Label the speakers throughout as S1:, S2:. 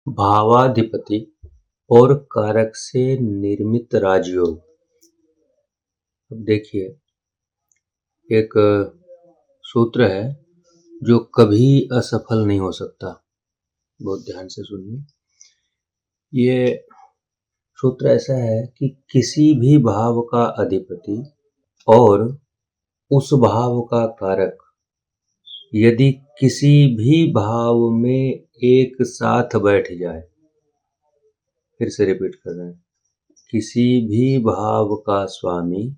S1: भावाधिपति और कारक से निर्मित राजयोग। अब देखिए, एक सूत्र है जो कभी असफल नहीं हो सकता। बहुत ध्यान से सुनिए। ये सूत्र ऐसा है कि किसी भी भाव का अधिपति और उस भाव का कारक यदि किसी भी भाव में एक साथ बैठ जाए, फिर से रिपीट कर रहे हैं, किसी भी भाव का स्वामी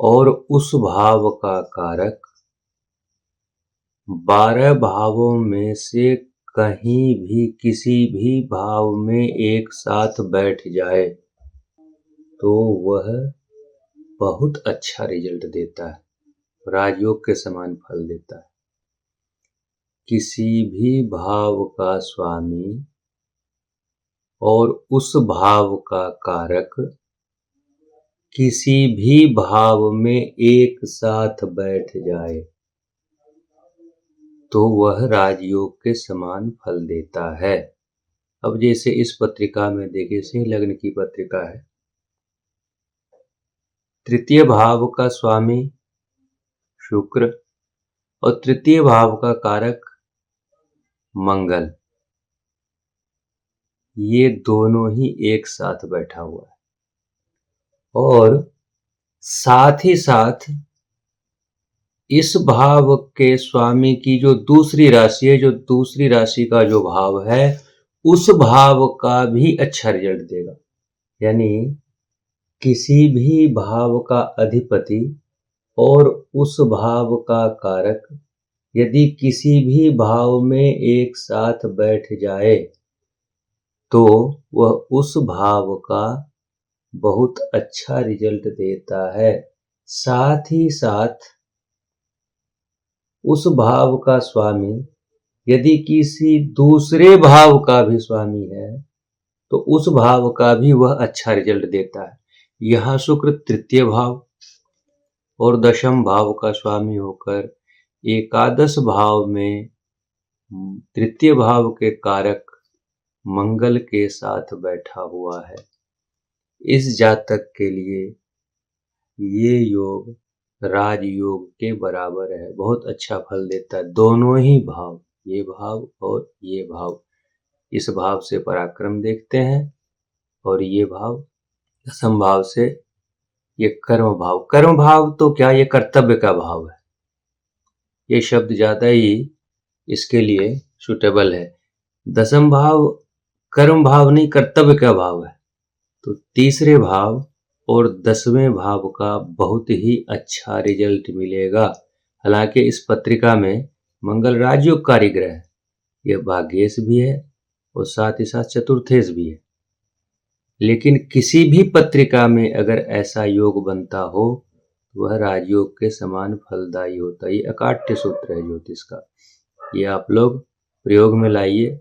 S1: और उस भाव का कारक 12 भावों में से कहीं भी किसी भी भाव में एक साथ बैठ जाए तो वह बहुत अच्छा रिजल्ट देता है, राजयोग के समान फल देता है। किसी भी भाव का स्वामी और उस भाव का कारक किसी भी भाव में एक साथ बैठ जाए तो वह राजयोग के समान फल देता है। अब जैसे इस पत्रिका में देखिए, सिंह लग्न की पत्रिका है। तृतीय भाव का स्वामी शुक्र और तृतीय भाव का कारक मंगल, ये दोनों ही एक साथ बैठा हुआ है। और साथ ही साथ इस भाव के स्वामी की जो दूसरी राशि है, जो दूसरी राशि का जो भाव है, उस भाव का भी अच्छा रिजल्ट देगा। यानी किसी भी भाव का अधिपति और उस भाव का कारक यदि किसी भी भाव में एक साथ बैठ जाए तो वह उस भाव का बहुत अच्छा रिजल्ट देता है। साथ ही साथ उस भाव का स्वामी यदि किसी दूसरे भाव का भी स्वामी है तो उस भाव का भी वह अच्छा रिजल्ट देता है। यहाँ शुक्र तृतीय भाव और दशम भाव का स्वामी होकर एकादश भाव में तृतीय भाव के कारक मंगल के साथ बैठा हुआ है। इस जातक के लिए ये योग राजयोग के बराबर है, बहुत अच्छा फल देता है। दोनों ही भाव, ये भाव और ये भाव, इस भाव से पराक्रम देखते हैं और ये भाव दशम भाव से ये कर्म भाव। कर्म भाव तो क्या, ये कर्तव्य का भाव है। ये शब्द ज्यादा ही इसके लिए सुटेबल है। दशम भाव कर्म भाव नहीं, कर्तव्य का भाव है। तो तीसरे भाव और 10वें भाव का बहुत ही अच्छा रिजल्ट मिलेगा। हालांकि इस पत्रिका में मंगल राजयोगकारी ग्रह है, यह भाग्येश भी है और साथ ही साथ चतुर्थेश भी है। लेकिन किसी भी पत्रिका में अगर ऐसा योग बनता हो तो वह राजयोग के समान फलदायी होता है। ये अकाट्य सूत्र है ज्योतिष का, ये आप लोग प्रयोग में लाइए।